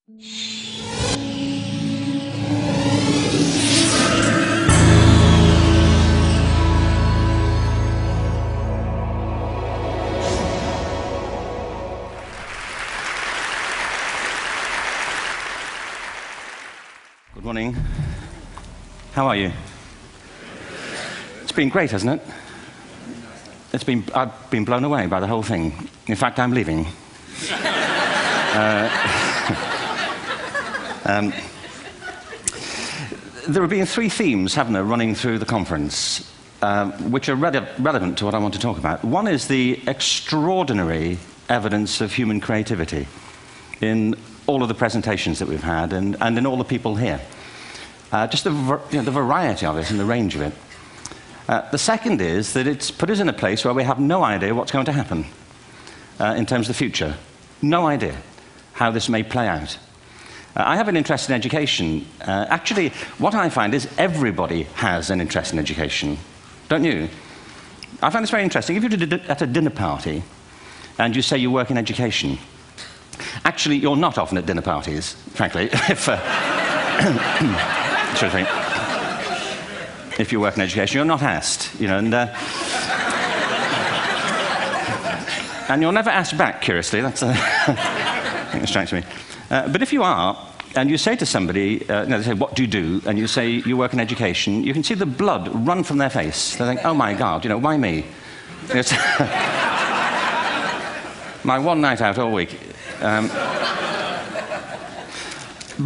Good morning. How are you? It's been great, hasn't it? I've been blown away by the whole thing. In fact, I'm leaving. There have been three themes, haven't there, running through the conference, which are relevant to what I want to talk about. One is the extraordinary evidence of human creativity in all of the presentations that we've had and in all the people here. Just the variety of it and the range of it. The second is that it's put us in a place where we have no idea what's going to happen in terms of the future. No idea how this may play out. I have an interest in education. Actually, what I find is everybody has an interest in education. Don't you? I find this very interesting. If you're at a dinner party and you say you work in education, actually, you're not often at dinner parties, frankly, if you work in education. You're not asked, you know, and you're never asked back, curiously. That's I think it strikes me. But if you are, and you say to somebody, they say, what do you do? And you say, you work in education, you can see the blood run from their face. They think, oh my God, you know, why me? It's my one night out all week. But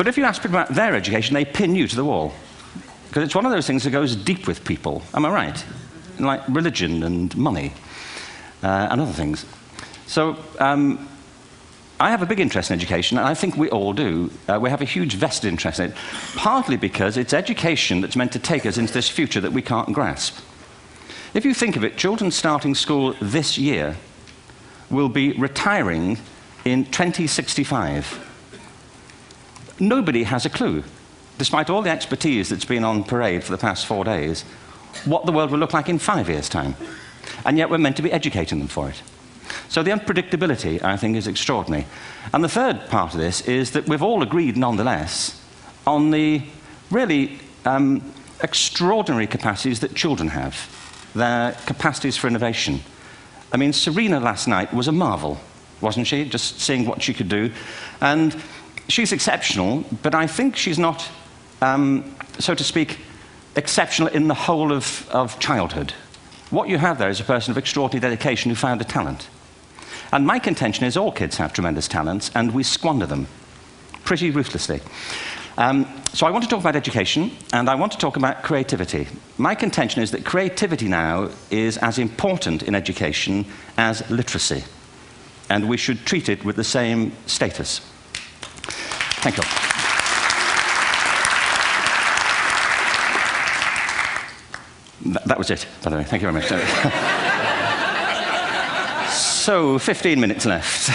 if you ask people about their education, they pin you to the wall. Because it's one of those things that goes deep with people. Am I right? Like religion and money and other things. So I have a big interest in education, and I think we all do. We have a huge vested interest in it, partly because it's education that's meant to take us into this future that we can't grasp. If you think of it, children starting school this year will be retiring in 2065. Nobody has a clue, despite all the expertise that's been on parade for the past 4 days, what the world will look like in 5 years' time. And yet we're meant to be educating them for it. So the unpredictability, I think, is extraordinary. And the third part of this is that we've all agreed, nonetheless, on the really extraordinary capacities that children have, their capacities for innovation. I mean, Serena last night was a marvel, wasn't she? Just seeing what she could do. And she's exceptional, but I think she's not, so to speak, exceptional in the whole of childhood. What you have there is a person of extraordinary dedication who found a talent. And my contention is all kids have tremendous talents, and we squander them pretty ruthlessly. So I want to talk about education, and I want to talk about creativity. My contention is that creativity now is as important in education as literacy, and we should treat it with the same status. Thank you. That was it, by the way. Thank you very much. So, 15 minutes left.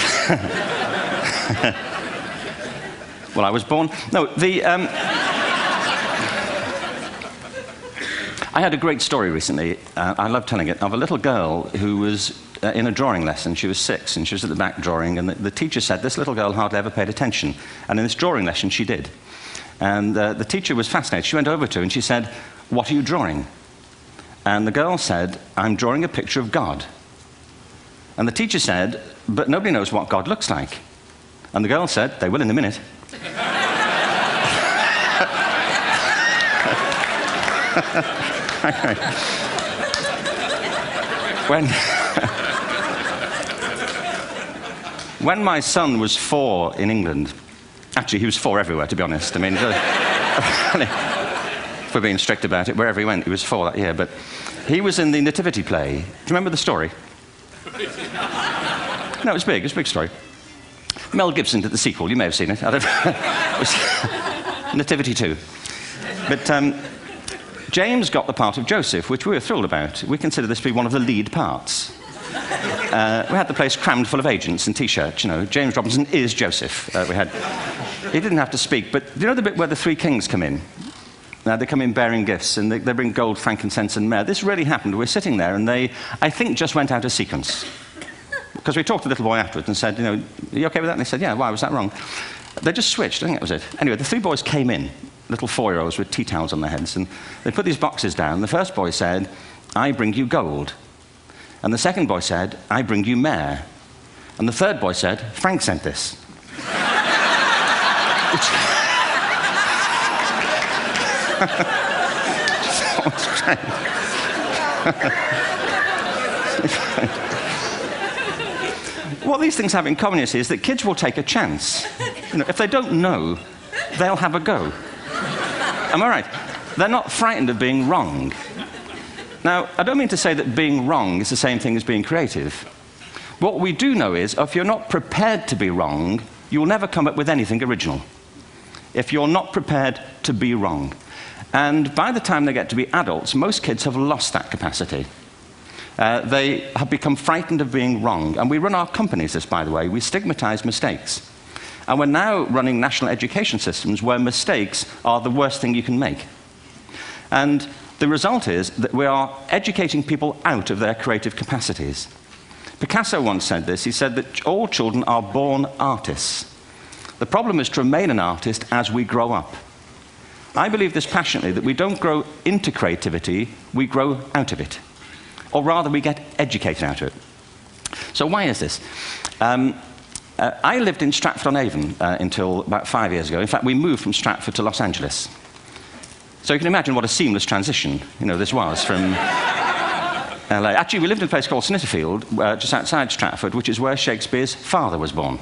Well, I was born... No, I had a great story recently, I love telling it, of a little girl who was in a drawing lesson. She was 6, and she was at the back drawing, and the teacher said this little girl hardly ever paid attention. And in this drawing lesson, she did. And the teacher was fascinated. She went over to her and she said, "What are you drawing?" And the girl said, "I'm drawing a picture of God." And the teacher said, "But nobody knows what God looks like." And the girl said, "They will in a minute." When my son was 4 in England, actually he was 4 everywhere, to be honest. I mean, if we're being strict about it, wherever he went, he was 4 that year. But he was in the Nativity play. Do you remember the story? No, it was big. It was a big story. Mel Gibson did the sequel. You may have seen it. I don't know. It was Nativity 2. But James got the part of Joseph, which we were thrilled about. We consider this to be one of the lead parts. We had the place crammed full of agents and T-shirts, you know. James Robinson is Joseph. He didn't have to speak, but do you know the bit where the 3 kings come in? They come in bearing gifts, and they bring gold, frankincense, and myrrh. This really happened. We're sitting there, and they, I think, just went out of sequence. Because we talked to the little boy afterwards and said, you know, are you okay with that? And they said, yeah, why was that wrong? They just switched, I think that was it. Anyway, the three boys came in, little 4-year-olds with tea towels on their heads, and they put these boxes down. The first boy said, "I bring you gold." And the second boy said, "I bring you mare." And the third boy said, "Frank sent this." What these things have in common, you see, is that kids will take a chance. You know, if they don't know, they'll have a go. Am I right? They're not frightened of being wrong. Now, I don't mean to say that being wrong is the same thing as being creative. What we do know is, if you're not prepared to be wrong, you'll never come up with anything original. If you're not prepared to be wrong. And by the time they get to be adults, most kids have lost that capacity. They have become frightened of being wrong. And we run our companies this, by the way. We stigmatize mistakes. And we're now running national education systems where mistakes are the worst thing you can make. And the result is that we are educating people out of their creative capacities. Picasso once said this. He said that all children are born artists. The problem is to remain an artist as we grow up. I believe this passionately, that we don't grow into creativity, we grow out of it. Or rather, we get educated out of it. So why is this? I lived in Stratford-on-Avon until about 5 years ago. In fact, we moved from Stratford to Los Angeles. So you can imagine what a seamless transition, this was from LA. Actually, we lived in a place called Snitterfield, just outside Stratford, which is where Shakespeare's father was born.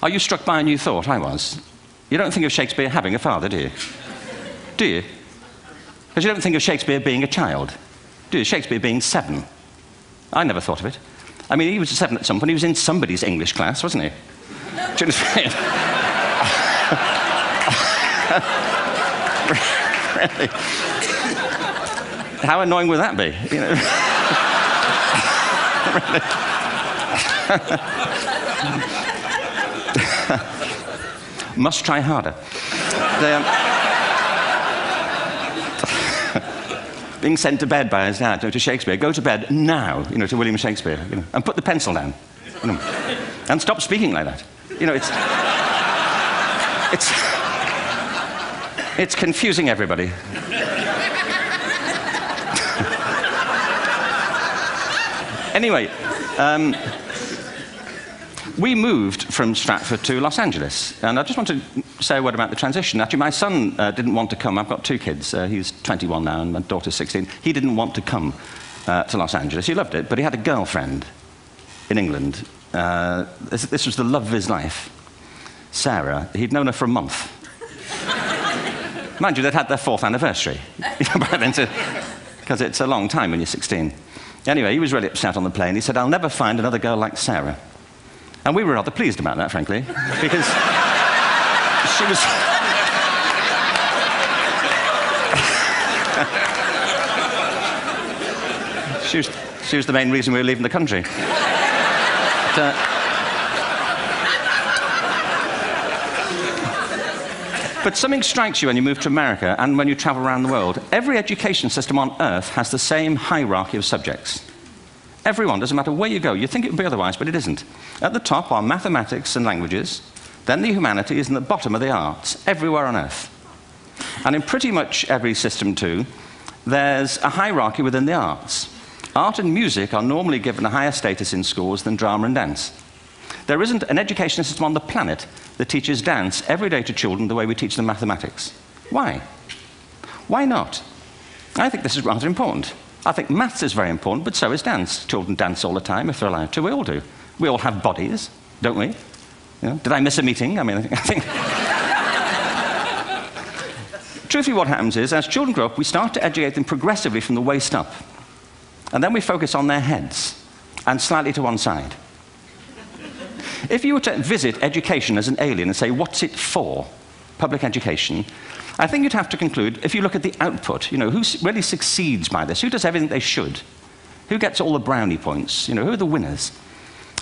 Are you struck by a new thought? I was. You don't think of Shakespeare having a father, do you? Do you? Because you don't think of Shakespeare being a child, do you? Shakespeare being 7. I never thought of it. I mean, he was 7 at some point. He was in somebody's English class, wasn't he? Do you understand? Really? How annoying would that be? Must try harder. Being sent to bed by his dad to Shakespeare. Go to bed now, to William Shakespeare, and put the pencil down, and stop speaking like that. It's confusing everybody. Anyway, we moved from Stratford to Los Angeles, and I just want to say a word about the transition. Actually, my son didn't want to come. I've got 2 kids. He's 21 now, and my daughter's 16. He didn't want to come to Los Angeles. He loved it, but he had a girlfriend in England. This was the love of his life, Sarah. He'd known her for a month. Mind you, they'd had their 4th anniversary by then, because it's a long time when you're 16. Anyway, he was really upset on the plane. He said, "I'll never find another girl like Sarah." And we were rather pleased about that, frankly, because she was the main reason we were leaving the country. But something strikes you when you move to America and when you travel around the world. Every education system on Earth has the same hierarchy of subjects. Everyone, doesn't matter where you go. You'd think it would be otherwise, but it isn't. At the top are mathematics and languages, then the humanities, and at the bottom are the arts, everywhere on Earth. And in pretty much every system, too, there's a hierarchy within the arts. Art and music are normally given a higher status in schools than drama and dance. There isn't an education system on the planet that teaches dance every day to children the way we teach them mathematics. Why? Why not? I think this is rather important. I think maths is very important, but so is dance. Children dance all the time if they're allowed to. We all do. We all have bodies, don't we? Did I miss a meeting? I mean, I think... Truthfully, what happens is, as children grow up, we start to educate them progressively from the waist up. And then we focus on their heads, and slightly to one side. If you were to visit education as an alien and say, what's it for, public education, I think you'd have to conclude, if you look at the output, who really succeeds by this? Who does everything they should? Who gets all the brownie points? Who are the winners?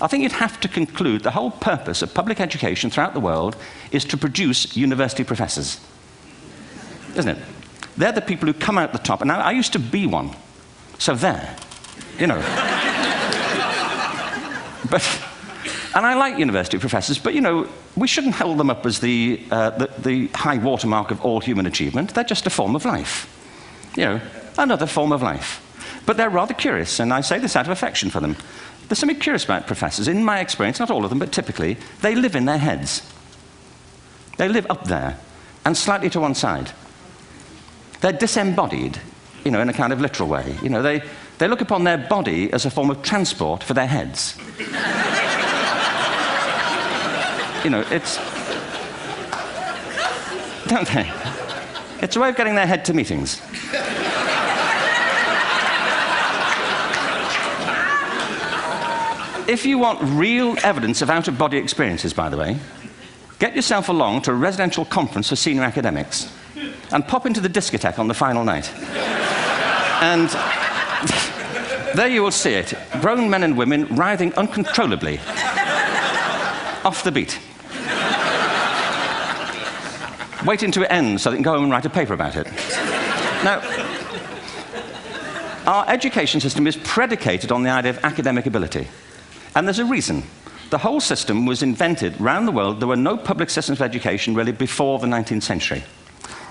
I think you'd have to conclude the whole purpose of public education throughout the world is to produce university professors. Isn't it? They're the people who come out the top. And now, I used to be one. So there, And I like university professors, but, you know, we shouldn't hold them up as the high watermark of all human achievement. They're just a form of life. You know, another form of life. But they're rather curious, and I say this out of affection for them. There's something curious about professors. In my experience, not all of them, but typically, they live in their heads. They live up there, and slightly to one side. They're disembodied, you know, in a kind of literal way. You know, they look upon their body as a form of transport for their heads. You know, it's... Don't they? It's a way of getting their head to meetings. If you want real evidence of out-of-body experiences, by the way, get yourself along to a residential conference for senior academics and pop into the discotheque on the final night. And there you will see it. Grown men and women writhing uncontrollably off the beat. Waiting to it ends so they can go home and write a paper about it. Now, our education system is predicated on the idea of academic ability. And there's a reason. The whole system was invented around the world. There were no public systems of education really before the 19th century.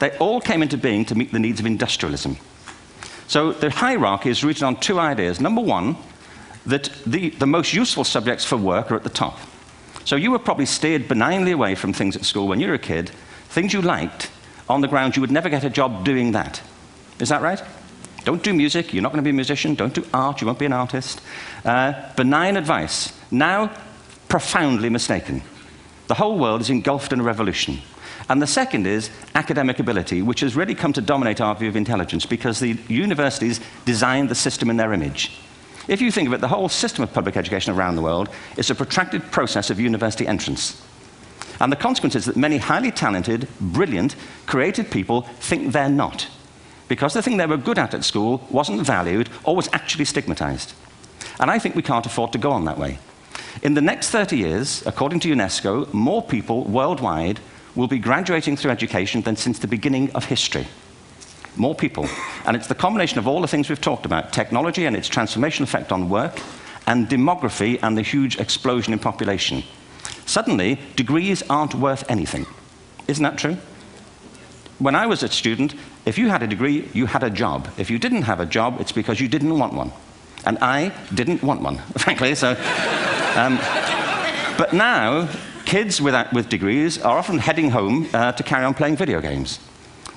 They all came into being to meet the needs of industrialism. So the hierarchy is rooted on two ideas. Number one, that the most useful subjects for work are at the top. So you were probably steered benignly away from things at school when you were a kid, things you liked, on the grounds you would never get a job doing that. Is that right? Don't do music, you're not going to be a musician. Don't do art, you won't be an artist. Benign advice. Now, profoundly mistaken. The whole world is engulfed in a revolution. And the second is academic ability, which has really come to dominate our view of intelligence because the universities designed the system in their image. If you think of it, the whole system of public education around the world is a protracted process of university entrance. And the consequence is that many highly talented, brilliant, creative people think they're not, because the thing they were good at school wasn't valued or was actually stigmatized. And I think we can't afford to go on that way. In the next 30 years, according to UNESCO, more people worldwide will be graduating through education than since the beginning of history. More people. And it's the combination of all the things we've talked about, technology and its transformational effect on work, and demography and the huge explosion in population. Suddenly, degrees aren't worth anything. Isn't that true? When I was a student, if you had a degree, you had a job. If you didn't have a job, it's because you didn't want one. And I didn't want one, frankly. So, but now, kids with degrees are often heading home to carry on playing video games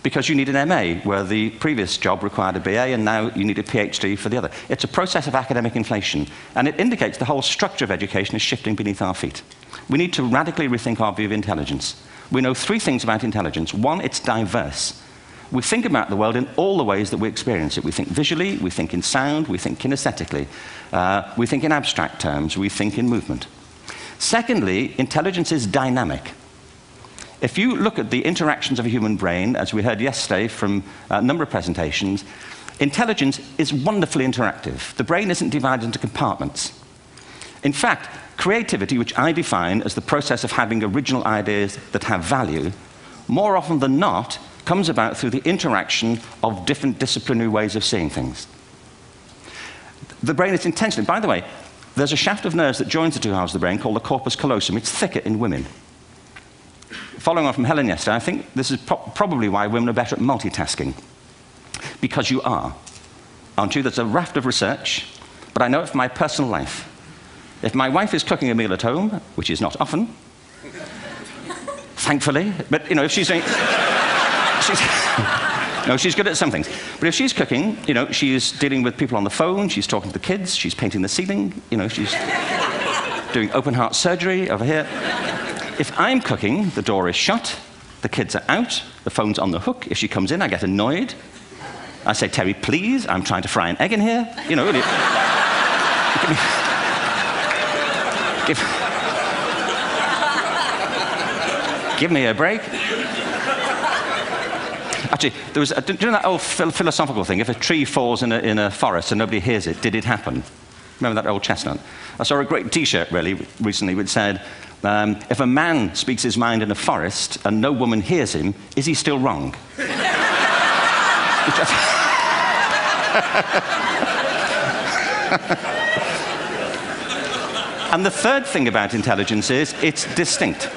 because you need an MA, where the previous job required a BA, and now you need a PhD for the other. It's a process of academic inflation, and it indicates the whole structure of education is shifting beneath our feet. We need to radically rethink our view of intelligence. We know three things about intelligence. One, it's diverse. We think about the world in all the ways that we experience it. We think visually, we think in sound, we think kinesthetically, we think in abstract terms, we think in movement. Secondly, intelligence is dynamic. If you look at the interactions of a human brain, as we heard yesterday from a number of presentations, intelligence is wonderfully interactive. The brain isn't divided into compartments. In fact, creativity, which I define as the process of having original ideas that have value, more often than not, comes about through the interaction of different disciplinary ways of seeing things. The brain is intentionally, by the way, there's a shaft of nerves that joins the two halves of the brain called the corpus callosum. It's thicker in women. Following on from Helen yesterday, I think this is probably why women are better at multitasking. Because you are. Aren't you? There's a raft of research, but I know it from my personal life. If my wife is cooking a meal at home, which is not often, thankfully, but you know, if she's doing... No, she's good at some things. But if she's cooking, you know, she's dealing with people on the phone, she's talking to the kids, she's painting the ceiling, you know, she's doing open heart surgery over here. If I'm cooking, the door is shut, the kids are out, the phone's on the hook. If she comes in, I get annoyed. I say, Terry, please, I'm trying to fry an egg in here. You know, give me a break. Actually, there was, do you know that old philosophical thing? If a tree falls in a forest and nobody hears it, did it happen? Remember that old chestnut? I saw a great T-shirt, really, recently, which said, if a man speaks his mind in a forest and no woman hears him, is he still wrong? And the third thing about intelligence is it's distinct.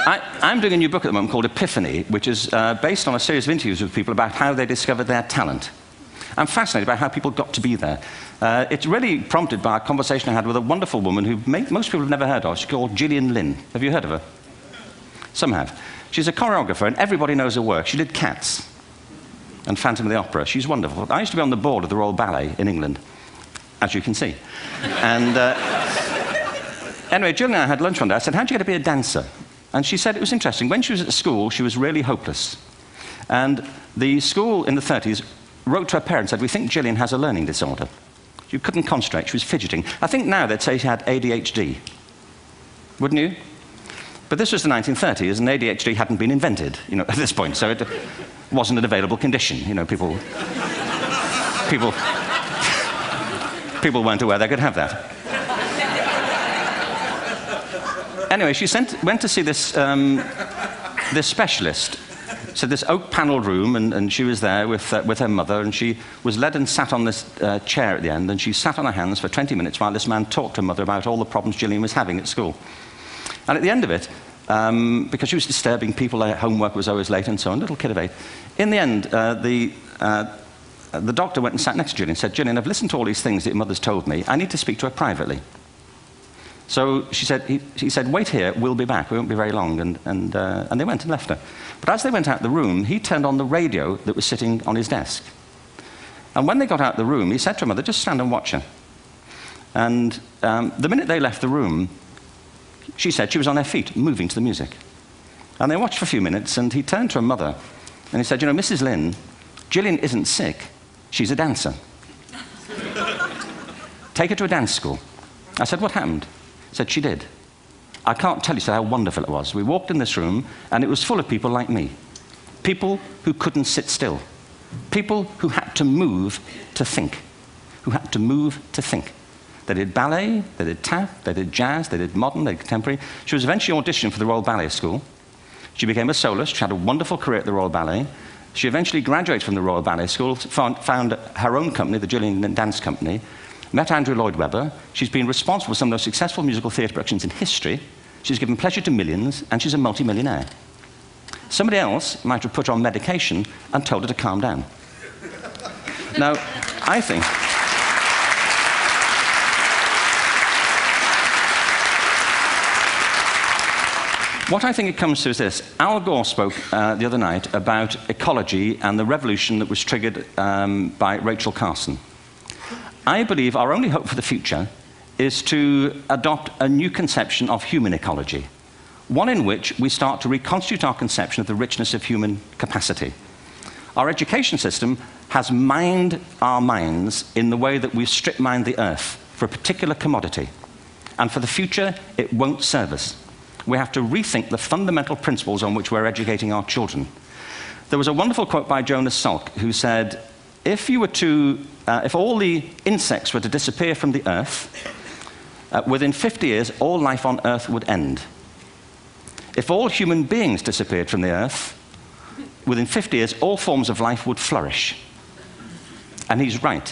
I'm doing a new book at the moment called Epiphany, which is based on a series of interviews with people about how they discovered their talent. I'm fascinated by how people got to be there. It's really prompted by a conversation I had with a wonderful woman who most people have never heard of. She's called Gillian Lynn. Have you heard of her? Some have. She's a choreographer, and everybody knows her work. She did Cats and Phantom of the Opera. She's wonderful. I used to be on the board of the Royal Ballet in England, as you can see. And anyway, Gillian and I had lunch one day. I said, how'd you get to be a dancer? And she said it was interesting. When she was at school, she was really hopeless. And the school in the 30s wrote to her parents and said, we think Gillian has a learning disorder. She couldn't concentrate, she was fidgeting. I think now they'd say she had ADHD. Wouldn't you? But this was the 1930s, and ADHD hadn't been invented, at this point, so it wasn't an available condition. People weren't aware they could have that. Anyway, she went to see this specialist. So this oak-panelled room, and she was there with her mother, and she was led and sat on this chair at the end, and she sat on her hands for 20 minutes while this man talked to her mother about all the problems Gillian was having at school. And at the end of it, because she was disturbing people, their homework was always late and so on, little kid of 8, in the end, the doctor went and sat next to Gillian and said, Gillian, I've listened to all these things that your mother's told me. I need to speak to her privately. So he said, wait here, we'll be back. We won't be very long. And they went and left her. But as they went out the room, he turned on the radio that was sitting on his desk. And when they got out the room, he said to her mother, just stand and watch her. And the minute they left the room, she said she was on her feet, moving to the music. And they watched for a few minutes, and he turned to her mother, and he said, Mrs. Lynn, Gillian isn't sick, she's a dancer. Take her to a dance school. I said, what happened? He said, she did. I can't tell you how wonderful it was. We walked in this room, and it was full of people like me. People who couldn't sit still. People who had to move to think. Who had to move to think. They did ballet, they did tap, they did jazz, they did modern, they did contemporary. She was eventually auditioned for the Royal Ballet School. She became a soloist. She had a wonderful career at the Royal Ballet. She eventually graduated from the Royal Ballet School, found her own company, the Gillian Dance Company, met Andrew Lloyd Webber. She's been responsible for some of the most successful musical theatre productions in history. She's given pleasure to millions, and she's a multi-millionaire. Somebody else might have put her on medication and told her to calm down. Now, I think... What I think it comes to is this. Al Gore spoke the other night about ecology and the revolution that was triggered by Rachel Carson. I believe our only hope for the future is to adopt a new conception of human ecology, one in which we start to reconstitute our conception of the richness of human capacity. Our education system has mined our minds in the way that we've strip-mined the earth for a particular commodity, and for the future, it won't serve us. We have to rethink the fundamental principles on which we're educating our children. There was a wonderful quote by Jonas Salk, who said, if all the insects were to disappear from the earth, within 50 years, all life on earth would end. If all human beings disappeared from the earth, within 50 years, all forms of life would flourish. And he's right.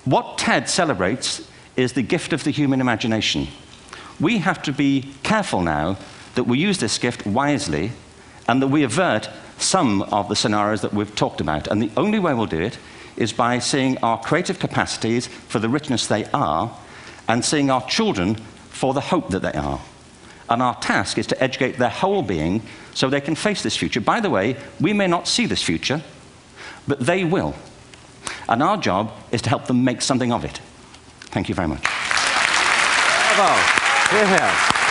What TED celebrates is the gift of the human imagination. We have to be careful now that we use this gift wisely and that we avert some of the scenarios that we've talked about. And the only way we'll do it is by seeing our creative capacities for the richness they are and seeing our children for the hope that they are. And our task is to educate their whole being so they can face this future. By the way, we may not see this future, but they will. And our job is to help them make something of it. Thank you very much. Bravo. Hierher.